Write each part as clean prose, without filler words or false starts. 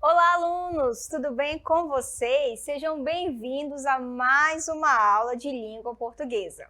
Olá, alunos! Tudo bem com vocês? Sejam bem-vindos a mais uma aula de língua portuguesa.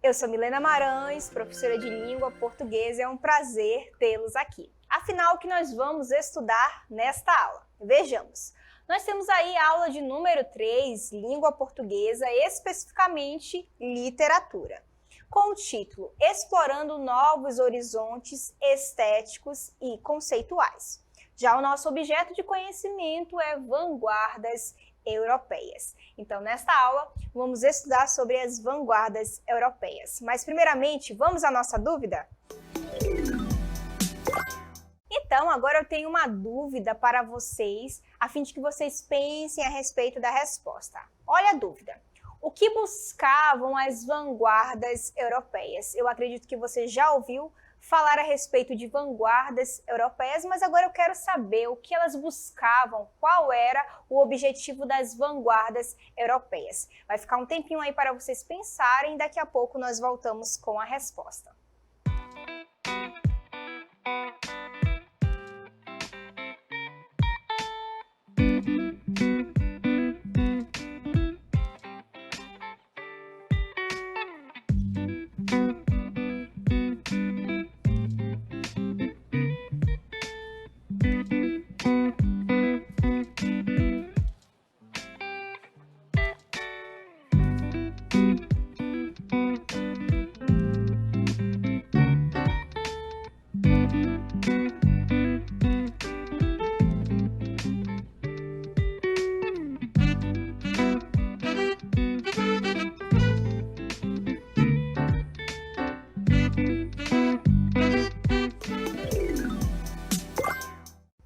Eu sou Milena Marães, professora de língua portuguesa, é um prazer tê-los aqui. Afinal, o que nós vamos estudar nesta aula? Vejamos. Nós temos aí a aula de número 3, língua portuguesa, especificamente literatura, com o título Explorando Novos Horizontes Estéticos e Conceituais. Já o nosso objeto de conhecimento é vanguardas europeias. Então, nesta aula, vamos estudar sobre as vanguardas europeias. Mas, primeiramente, vamos à nossa dúvida? Então, agora eu tenho uma dúvida para vocês, a fim de que vocês pensem a respeito da resposta. Olha a dúvida. O que buscavam as vanguardas europeias? Eu acredito que você já ouviu falar a respeito de vanguardas europeias, mas agora eu quero saber o que elas buscavam, qual era o objetivo das vanguardas europeias. Vai ficar um tempinho aí para vocês pensarem e daqui a pouco nós voltamos com a resposta.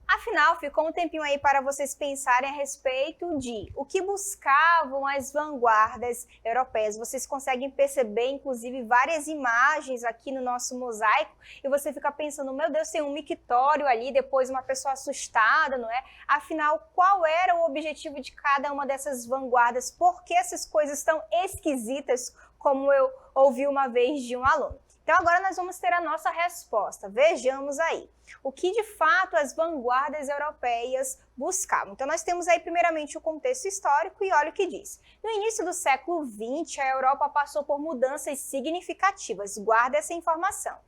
Afinal, ficou um tempinho aí para vocês pensarem a respeito de o que buscavam as vanguardas europeias. Vocês conseguem perceber, inclusive, várias imagens aqui no nosso mosaico e você fica pensando, meu Deus, tem um mictório ali, depois uma pessoa assustada, não é? Afinal, qual era o objetivo de cada uma dessas vanguardas? Por que essas coisas tão esquisitas, como eu ouvi uma vez de um aluno? Então, agora nós vamos ter a nossa resposta. Vejamos aí. O que, de fato, as vanguardas europeias buscavam? Então, nós temos aí, primeiramente, o contexto histórico e olha o que diz. No início do século XX, a Europa passou por mudanças significativas. Guarda essa informação.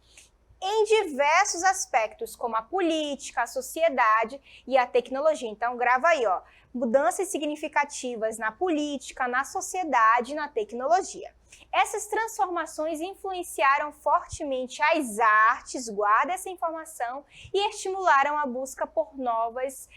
Em diversos aspectos, como a política, a sociedade e a tecnologia. Então, grava aí, ó. Mudanças significativas na política, na sociedade e na tecnologia. Essas transformações influenciaram fortemente as artes, guarda essa informação, e estimularam a busca por novas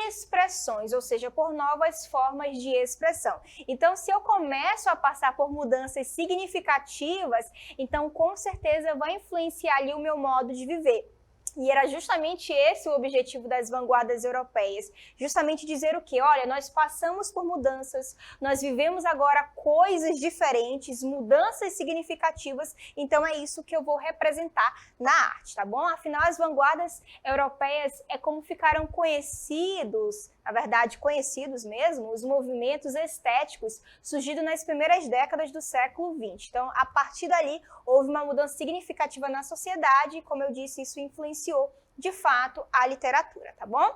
expressões, ou seja, por novas formas de expressão. Então, se eu começo a passar por mudanças significativas, então com certeza vai influenciar ali o meu modo de viver. E era justamente esse o objetivo das vanguardas europeias, justamente dizer o quê? Olha, nós passamos por mudanças, nós vivemos agora coisas diferentes, mudanças significativas, então é isso que eu vou representar na arte, tá bom? Afinal, as vanguardas europeias é como ficaram conhecidos, na verdade, conhecidos mesmo, os movimentos estéticos surgidos nas primeiras décadas do século XX. Então, a partir dali, houve uma mudança significativa na sociedade e, como eu disse, isso influenciou, de fato, a literatura, tá bom?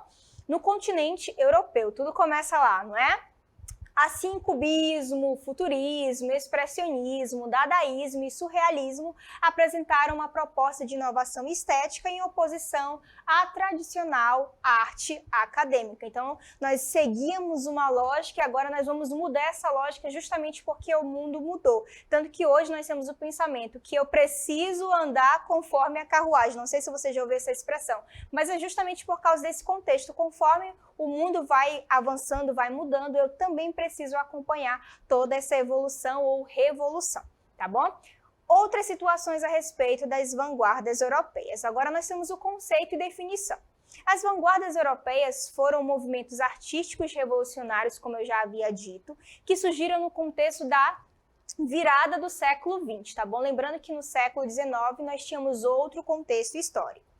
No continente europeu, tudo começa lá, não é? Assim, cubismo, futurismo, expressionismo, dadaísmo e surrealismo apresentaram uma proposta de inovação estética em oposição à tradicional arte acadêmica. Então, nós seguíamos uma lógica e agora nós vamos mudar essa lógica justamente porque o mundo mudou. Tanto que hoje nós temos o pensamento que eu preciso andar conforme a carruagem. Não sei se você já ouviu essa expressão, mas é justamente por causa desse contexto. Conforme o mundo vai avançando, vai mudando, eu também preciso acompanhar toda essa evolução ou revolução, tá bom? Outras situações a respeito das vanguardas europeias. Agora nós temos o conceito e definição. As vanguardas europeias foram movimentos artísticos revolucionários, como eu já havia dito, que surgiram no contexto da virada do século XX, tá bom? Lembrando que no século XIX nós tínhamos outro contexto histórico.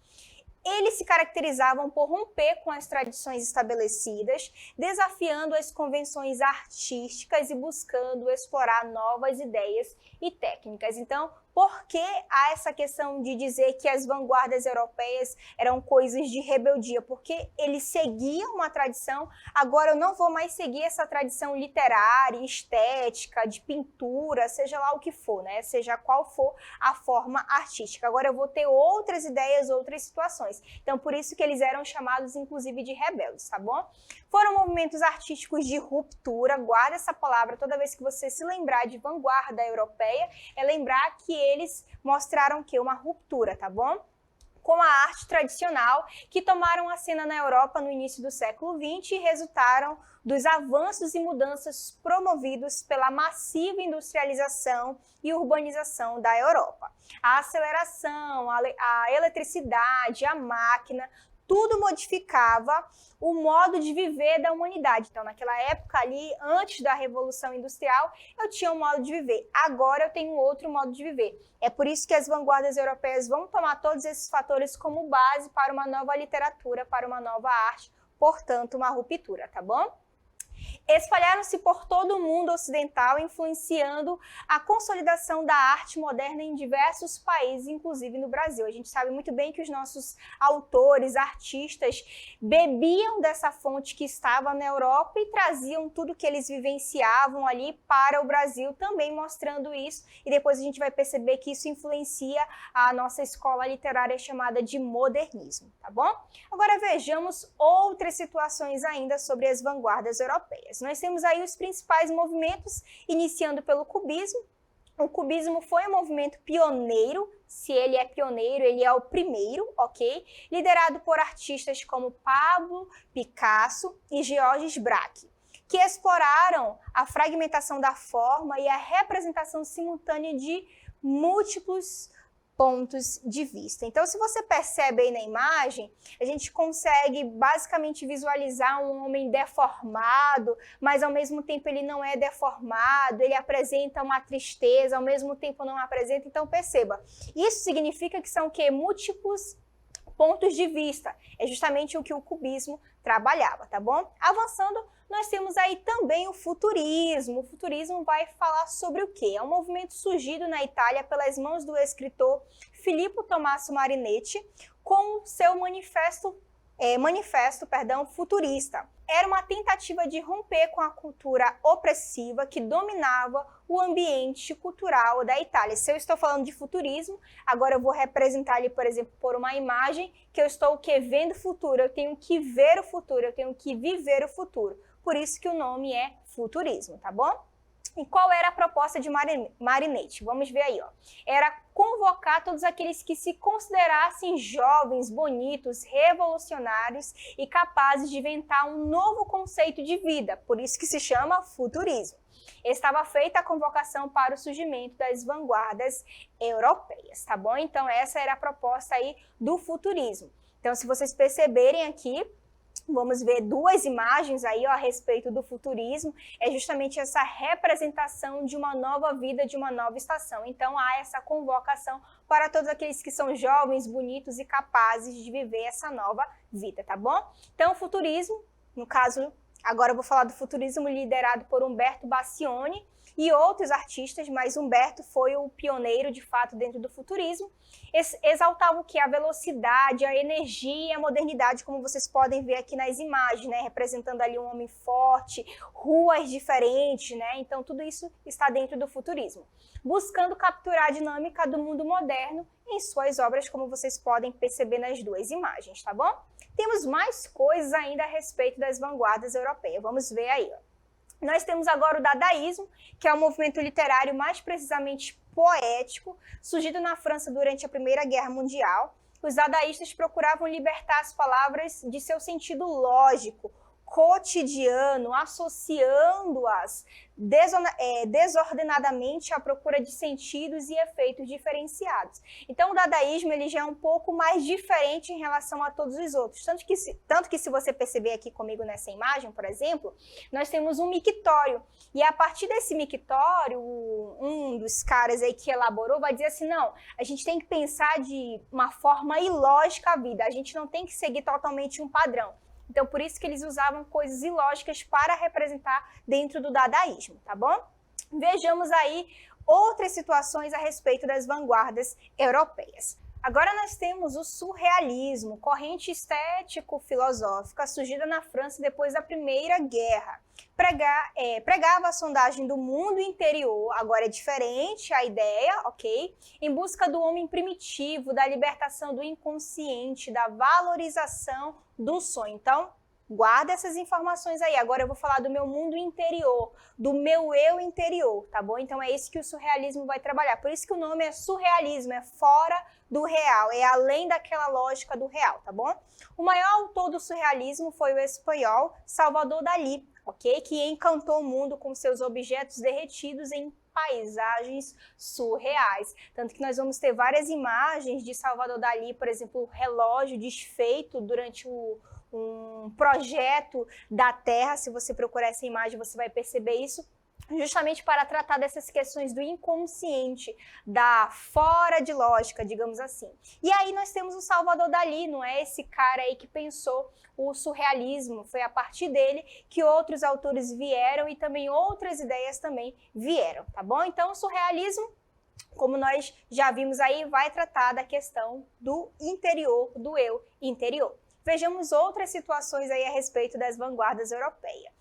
eles se caracterizavam por romper com as tradições estabelecidas, desafiando as convenções artísticas e buscando explorar novas ideias e técnicas. Então, por que há essa questão de dizer que as vanguardas europeias eram coisas de rebeldia? Porque eles seguiam uma tradição, agora eu não vou mais seguir essa tradição literária, estética, de pintura, seja lá o que for, né? Seja qual for a forma artística. Agora eu vou ter outras ideias, outras situações. Então, por isso que eles eram chamados, inclusive, de rebeldes, tá bom? Foram movimentos artísticos de ruptura, guarda essa palavra toda vez que você se lembrar de vanguarda europeia, é lembrar que eles mostraram que uma ruptura, tá bom? Com a arte tradicional, que tomaram a cena na Europa no início do século XX e resultaram dos avanços e mudanças promovidos pela massiva industrialização e urbanização da Europa. A aceleração, a eletricidade, a máquina, tudo modificava o modo de viver da humanidade. Então, naquela época ali, antes da Revolução Industrial, eu tinha um modo de viver. Agora eu tenho outro modo de viver. É por isso que as vanguardas europeias vão tomar todos esses fatores como base para uma nova literatura, para uma nova arte, portanto, uma ruptura, tá bom? Espalharam-se por todo o mundo ocidental, influenciando a consolidação da arte moderna em diversos países, inclusive no Brasil. A gente sabe muito bem que os nossos autores, artistas, bebiam dessa fonte que estava na Europa e traziam tudo que eles vivenciavam ali para o Brasil, também mostrando isso. E depois a gente vai perceber que isso influencia a nossa escola literária chamada de modernismo, tá bom? Agora vejamos outras situações ainda sobre as vanguardas europeias. Nós temos aí os principais movimentos, iniciando pelo cubismo. O cubismo foi um movimento pioneiro, se ele é pioneiro, ele é o primeiro, ok? Liderado por artistas como Pablo Picasso e Georges Braque, que exploraram a fragmentação da forma e a representação simultânea de múltiplos pontos de vista. Então, se você percebe aí na imagem, a gente consegue basicamente visualizar um homem deformado, mas ao mesmo tempo ele não é deformado, ele apresenta uma tristeza, ao mesmo tempo não apresenta. Então, perceba, isso significa que são o quê? Múltiplos pontos de vista. É justamente o que o cubismo trabalhava, tá bom? Avançando, nós temos aí também o futurismo. O futurismo vai falar sobre o quê? É um movimento surgido na Itália pelas mãos do escritor Filippo Tommaso Marinetti com seu manifesto futurista. Era uma tentativa de romper com a cultura opressiva que dominava o ambiente cultural da Itália. Se eu estou falando de futurismo, agora eu vou representar ali, por exemplo, por uma imagem que eu estou vendo o futuro, eu tenho que ver o futuro, eu tenho que viver o futuro. Por isso que o nome é futurismo, tá bom? E qual era a proposta de Marinetti? Vamos ver aí, ó. Era convocar todos aqueles que se considerassem jovens, bonitos, revolucionários e capazes de inventar um novo conceito de vida, por isso que se chama futurismo. Estava feita a convocação para o surgimento das vanguardas europeias, tá bom? Então essa era a proposta aí do futurismo. Então se vocês perceberem aqui, vamos ver duas imagens aí, ó, a respeito do futurismo, é justamente essa representação de uma nova vida, de uma nova estação. Então há essa convocação para todos aqueles que são jovens, bonitos e capazes de viver essa nova vida, tá bom? Então o futurismo, no caso, agora eu vou falar do futurismo liderado por Umberto Bassioni e outros artistas, mas Humberto foi o pioneiro, de fato, dentro do futurismo. Exaltava o que? A velocidade, a energia e a modernidade, como vocês podem ver aqui nas imagens, né? Representando ali um homem forte, ruas diferentes, né? Então, tudo isso está dentro do futurismo. Buscando capturar a dinâmica do mundo moderno em suas obras, como vocês podem perceber nas duas imagens, tá bom? Temos mais coisas ainda a respeito das vanguardas europeias. Vamos ver aí, ó. Nós temos agora o dadaísmo, que é um movimento literário mais precisamente poético, surgido na França durante a Primeira Guerra Mundial. Os dadaístas procuravam libertar as palavras de seu sentido lógico, cotidiano, associando-as desordenadamente à procura de sentidos e efeitos diferenciados. Então o dadaísmo ele já é um pouco mais diferente em relação a todos os outros. Tanto que se você perceber aqui comigo nessa imagem, por exemplo, nós temos um mictório. E a partir desse mictório, um dos caras aí que elaborou, vai dizer assim, não, a gente tem que pensar de uma forma ilógica a vida, a gente não tem que seguir totalmente um padrão. Então, por isso que eles usavam coisas ilógicas para representar dentro do dadaísmo, tá bom? Vejamos aí outras situações a respeito das vanguardas europeias. Agora nós temos o surrealismo, corrente estético-filosófica surgida na França depois da Primeira Guerra. Pregava a sondagem do mundo interior, agora é diferente a ideia, ok? Em busca do homem primitivo, da libertação do inconsciente, da valorização do sonho. Então, guarda essas informações aí. Agora eu vou falar do meu mundo interior, do meu eu interior, tá bom? Então é isso que o surrealismo vai trabalhar. Por isso que o nome é surrealismo, é fora do real, é além daquela lógica do real, tá bom? O maior autor do surrealismo foi o espanhol Salvador Dalí, ok? Que encantou o mundo com seus objetos derretidos em paisagens surreais. Tanto que nós vamos ter várias imagens de Salvador Dalí, por exemplo, o relógio desfeito durante um projeto da Terra. Se você procurar essa imagem, você vai perceber isso, justamente para tratar dessas questões do inconsciente, da fora de lógica, digamos assim. E aí nós temos o Salvador Dalí, não é esse cara aí que pensou o surrealismo, foi a partir dele que outros autores vieram e também outras ideias também vieram, tá bom? Então o surrealismo, como nós já vimos aí, vai tratar da questão do interior, do eu interior. Vejamos outras situações aí a respeito das vanguardas europeias.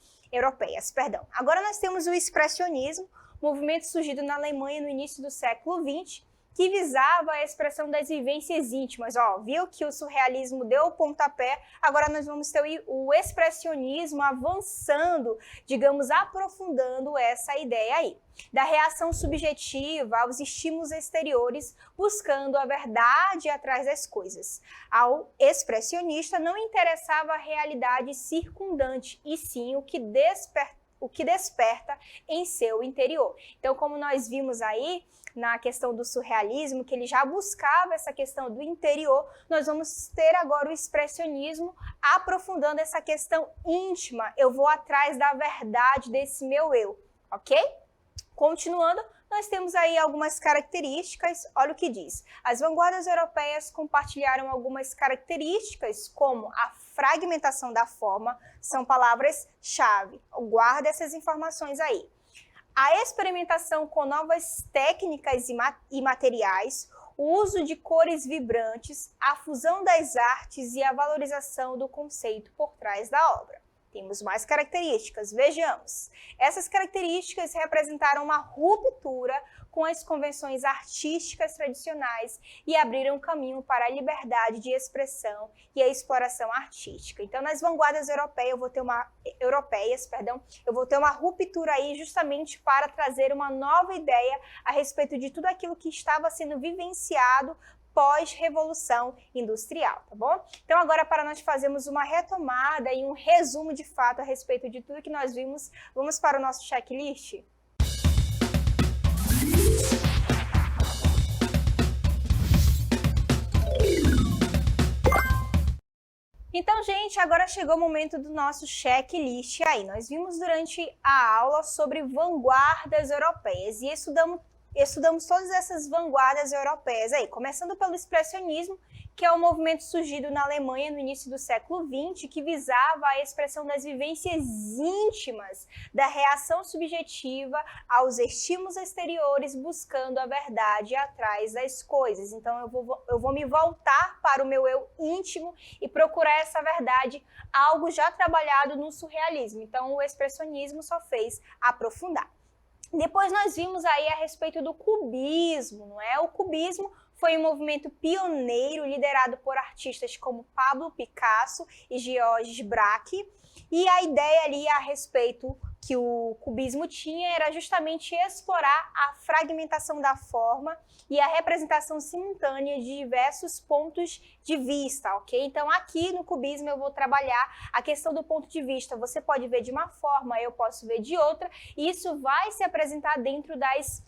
Agora nós temos o expressionismo, movimento surgido na Alemanha no início do século XX, que visava a expressão das vivências íntimas. Ó, viu que o surrealismo deu o pontapé, agora nós vamos ter o expressionismo avançando, digamos, aprofundando essa ideia aí. Da reação subjetiva aos estímulos exteriores, buscando a verdade atrás das coisas. Ao expressionista não interessava a realidade circundante, e sim o que desperta em seu interior. Então, como nós vimos aí na questão do surrealismo, que ele já buscava essa questão do interior, nós vamos ter agora o expressionismo aprofundando essa questão íntima. Eu vou atrás da verdade desse meu eu, ok? Continuando, nós temos aí algumas características, olha o que diz. As vanguardas europeias compartilharam algumas características, como a fragmentação da forma, são palavras-chave. Guarda essas informações aí. A experimentação com novas técnicas e materiais, o uso de cores vibrantes, a fusão das artes e a valorização do conceito por trás da obra. Temos mais características, vejamos. Essas características representaram uma ruptura com as convenções artísticas tradicionais e abriram caminho para a liberdade de expressão e a exploração artística. Então, nas vanguardas europeias, eu vou ter uma ruptura aí justamente para trazer uma nova ideia a respeito de tudo aquilo que estava sendo vivenciado pós-revolução industrial, tá bom? Então agora, para nós fazermos uma retomada e um resumo de fato a respeito de tudo que nós vimos, vamos para o nosso checklist? Então, gente, agora chegou o momento do nosso checklist aí. Nós vimos durante a aula sobre vanguardas europeias e estudamos todas essas vanguardas europeias aí, começando pelo expressionismo, que é um movimento surgido na Alemanha no início do século XX, que visava a expressão das vivências íntimas, da reação subjetiva aos estímulos exteriores, buscando a verdade atrás das coisas. Então eu vou me voltar para o meu eu íntimo e procurar essa verdade, algo já trabalhado no surrealismo. Então o expressionismo só fez aprofundar. Depois nós vimos aí a respeito do cubismo, não é? O cubismo foi um movimento pioneiro liderado por artistas como Pablo Picasso e Georges Braque, e a ideia ali a respeito que o cubismo tinha era justamente explorar a fragmentação da forma e a representação simultânea de diversos pontos de vista, ok? Então aqui no cubismo eu vou trabalhar a questão do ponto de vista. Você pode ver de uma forma, eu posso ver de outra, e isso vai se apresentar dentro das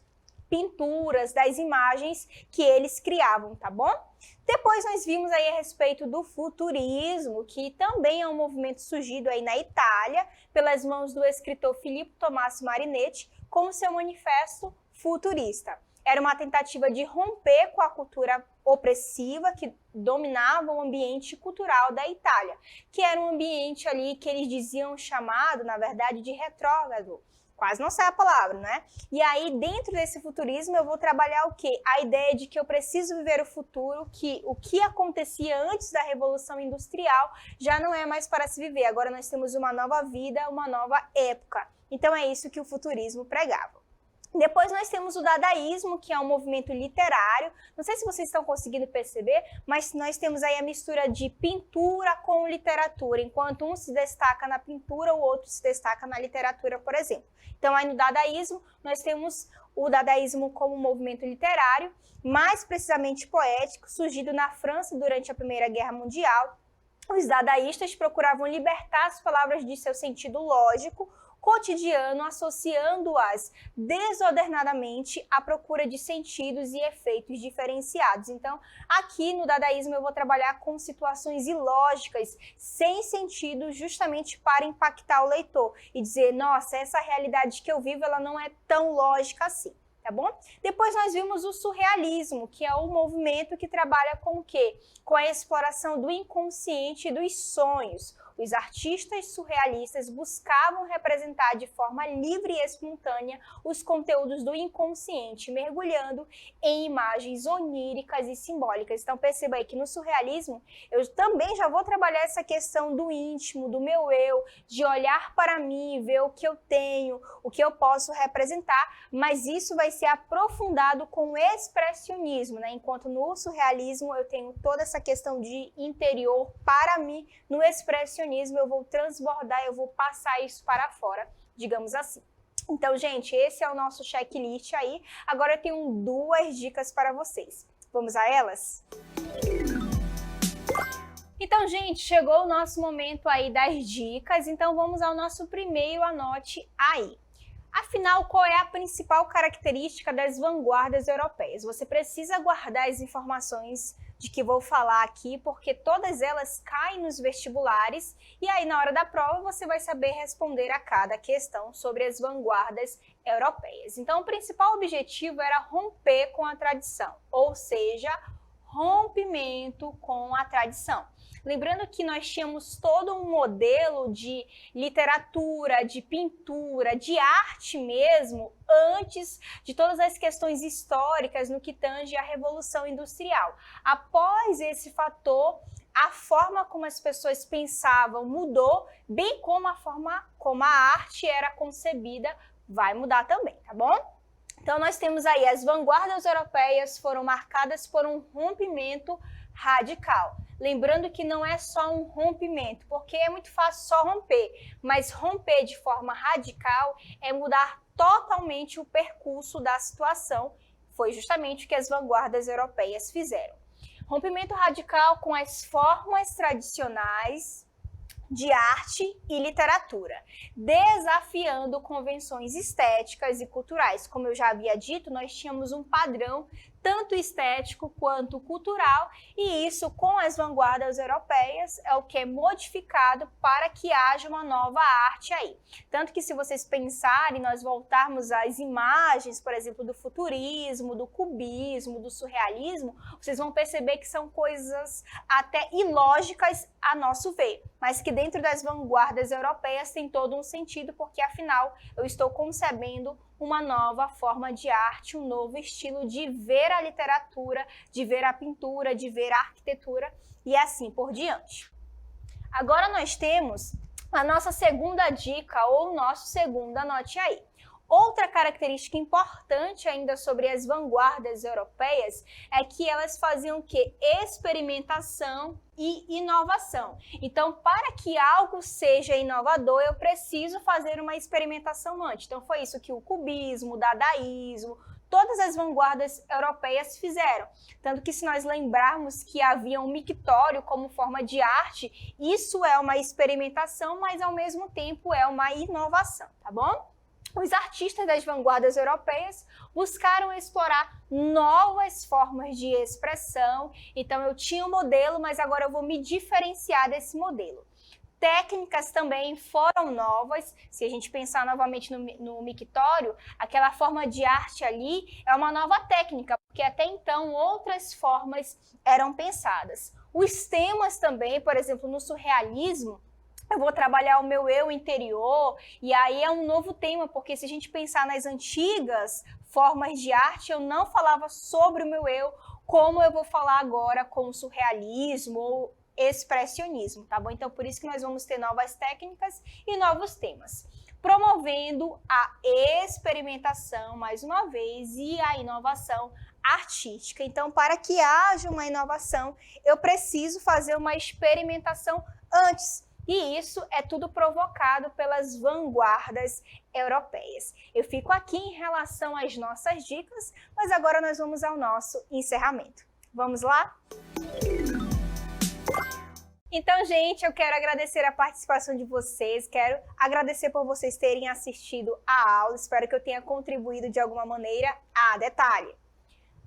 pinturas, das imagens que eles criavam, tá bom? Depois nós vimos aí a respeito do futurismo, que também é um movimento surgido aí na Itália, pelas mãos do escritor Filippo Tommaso Marinetti, com seu manifesto futurista. Era uma tentativa de romper com a cultura opressiva que dominava o ambiente cultural da Itália, que era um ambiente ali que eles diziam chamado, na verdade, de retrógrado. Quase não sai a palavra, né? E aí, dentro desse futurismo, eu vou trabalhar o quê? A ideia de que eu preciso viver o futuro, que o que acontecia antes da Revolução Industrial já não é mais para se viver. Agora nós temos uma nova vida, uma nova época. Então é isso que o futurismo pregava. Depois nós temos o dadaísmo, que é um movimento literário. Não sei se vocês estão conseguindo perceber, mas nós temos aí a mistura de pintura com literatura. Enquanto um se destaca na pintura, o outro se destaca na literatura, por exemplo. Então aí no dadaísmo, nós temos o dadaísmo como um movimento literário, mais precisamente poético, surgido na França durante a Primeira Guerra Mundial. Os dadaístas procuravam libertar as palavras de seu sentido lógico, cotidiano, associando-as desordenadamente à procura de sentidos e efeitos diferenciados. Então, aqui no dadaísmo eu vou trabalhar com situações ilógicas, sem sentido, justamente para impactar o leitor e dizer, nossa, essa realidade que eu vivo, ela não é tão lógica assim. Tá bom? Depois nós vimos o surrealismo, que é o movimento que trabalha com o quê? Com a exploração do inconsciente e dos sonhos. Os artistas surrealistas buscavam representar de forma livre e espontânea os conteúdos do inconsciente, mergulhando em imagens oníricas e simbólicas. Então perceba aí que no surrealismo eu também já vou trabalhar essa questão do íntimo, do meu eu, de olhar para mim, ver o que eu tenho, o que eu posso representar, mas isso vai ser aprofundado com o expressionismo, né? Enquanto no surrealismo eu tenho toda essa questão de interior para mim, no expressionismo eu vou transbordar, eu vou passar isso para fora, digamos assim. Então, gente, esse é o nosso checklist aí. Agora eu tenho duas dicas para vocês. Vamos a elas? Então, gente, chegou o nosso momento aí das dicas, então vamos ao nosso primeiro, anote aí. Afinal, qual é a principal característica das vanguardas europeias? Você precisa guardar as informações de que vou falar aqui, porque todas elas caem nos vestibulares e aí na hora da prova você vai saber responder a cada questão sobre as vanguardas europeias. Então, o principal objetivo era romper com a tradição, ou seja, rompimento com a tradição. Lembrando que nós tínhamos todo um modelo de literatura, de pintura, de arte mesmo, antes de todas as questões históricas no que tange à Revolução Industrial. Após esse fator, a forma como as pessoas pensavam mudou, bem como a forma como a arte era concebida vai mudar também, tá bom? Então nós temos aí as vanguardas europeias foram marcadas por um rompimento radical. Lembrando que não é só um rompimento, porque é muito fácil só romper, mas romper de forma radical é mudar totalmente o percurso da situação. Foi justamente o que as vanguardas europeias fizeram. Rompimento radical com as formas tradicionais de arte e literatura, desafiando convenções estéticas e culturais. Como eu já havia dito, nós tínhamos um padrão tanto estético quanto cultural, e isso com as vanguardas europeias é o que é modificado para que haja uma nova arte aí. Tanto que se vocês pensarem, nós voltarmos às imagens, por exemplo, do futurismo, do cubismo, do surrealismo, vocês vão perceber que são coisas até ilógicas a nosso ver, mas que dentro das vanguardas europeias tem todo um sentido, porque afinal eu estou concebendo uma nova forma de arte, um novo estilo de ver a literatura, de ver a pintura, de ver a arquitetura e assim por diante. Agora nós temos a nossa segunda dica ou o nosso segundo, anote aí. Outra característica importante ainda sobre as vanguardas europeias é que elas faziam o quê? Experimentação e inovação. Então, para que algo seja inovador, eu preciso fazer uma experimentação antes. Então, foi isso que o cubismo, o dadaísmo, todas as vanguardas europeias fizeram. Tanto que se nós lembrarmos que havia um mictório como forma de arte, isso é uma experimentação, mas ao mesmo tempo é uma inovação, tá bom? Os artistas das vanguardas europeias buscaram explorar novas formas de expressão. Então, eu tinha um modelo, mas agora eu vou me diferenciar desse modelo. Técnicas também foram novas. Se a gente pensar novamente no mictório, aquela forma de arte ali é uma nova técnica, porque até então outras formas eram pensadas. Os temas também, por exemplo, no surrealismo, eu vou trabalhar o meu eu interior, e aí é um novo tema, porque se a gente pensar nas antigas formas de arte, eu não falava sobre o meu eu, como eu vou falar agora com o surrealismo ou expressionismo, tá bom? Então, por isso que nós vamos ter novas técnicas e novos temas, promovendo a experimentação, mais uma vez, e a inovação artística. Então, para que haja uma inovação, eu preciso fazer uma experimentação antes. E isso é tudo provocado pelas vanguardas europeias. Eu fico aqui em relação às nossas dicas, mas agora nós vamos ao nosso encerramento. Vamos lá? Então, gente, eu quero agradecer a participação de vocês, quero agradecer por vocês terem assistido a aula, espero que eu tenha contribuído de alguma maneira. Detalhe!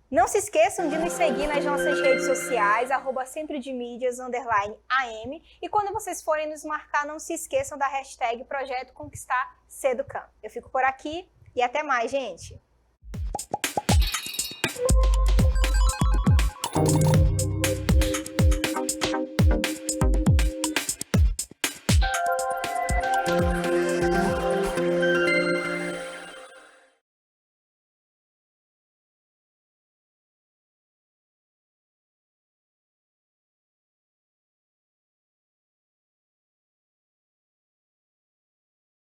Não se esqueçam de nos seguir nas nossas redes sociais, @centrodemídias_am, e quando vocês forem nos marcar, não se esqueçam da hashtag Projeto Conquistar Seducam. Eu fico por aqui e até mais, gente!